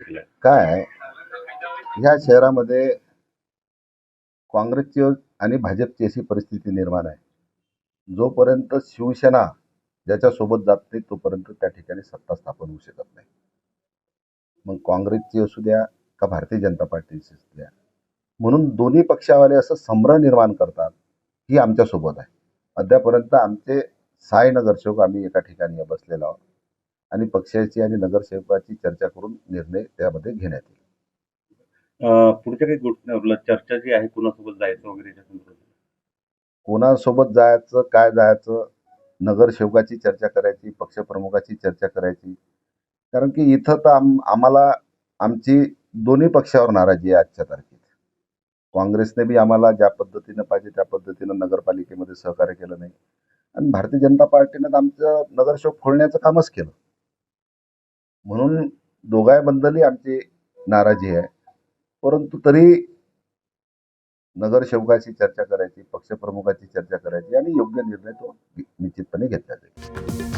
काय आहे, ह्या शहरामध्ये काँग्रेसची आणि भाजपची अशी परिस्थिती निर्माण आहे. जोपर्यंत शिवसेना ज्याच्यासोबत जात नाही तोपर्यंत त्या ठिकाणी सत्ता स्थापन होऊ शकत नाही. मग काँग्रेसची असू द्या का भारतीय जनता पार्टीची असू द्या, म्हणून दोन्ही पक्षावाले असं संभ्रम निर्माण करतात की आमच्यासोबत आहे. अद्यापर्यंत आमचे 6 नगरसेवक आम्ही एका ठिकाणी बसलेलो आहोत आणि पक्षाची आणि नगरसेवकाची चर्चा करून निर्णय त्यामध्ये घेण्यात येईल. पुढच्या काही गोष्टी चर्चा जी आहे कोणासोबत जायचं वगैरे याच्या संदर्भात? कोणासोबत जायचं, काय जायचं, नगरसेवकाची चर्चा करायची, पक्षप्रमुखाची चर्चा करायची. कारण की इथं तर आम्हाला आमची दोन्ही पक्षावर नाराजी आहे आजच्या तारखेत. काँग्रेसने बी आम्हाला ज्या पद्धतीनं पाहिजे त्या पद्धतीनं नगरपालिकेमध्ये सहकार्य केलं नाही आणि भारतीय जनता पार्टीनं तर आमचं नगरसेवक फोडण्याचं कामच केलं. म्हणून दोघांबद्दलही आमची नाराजी आहे. परंतु तरी नगरसेवकाची चर्चा करायची, पक्षप्रमुखाची चर्चा करायची आणि योग्य निर्णय तो निश्चितपणे घेतला जाईल.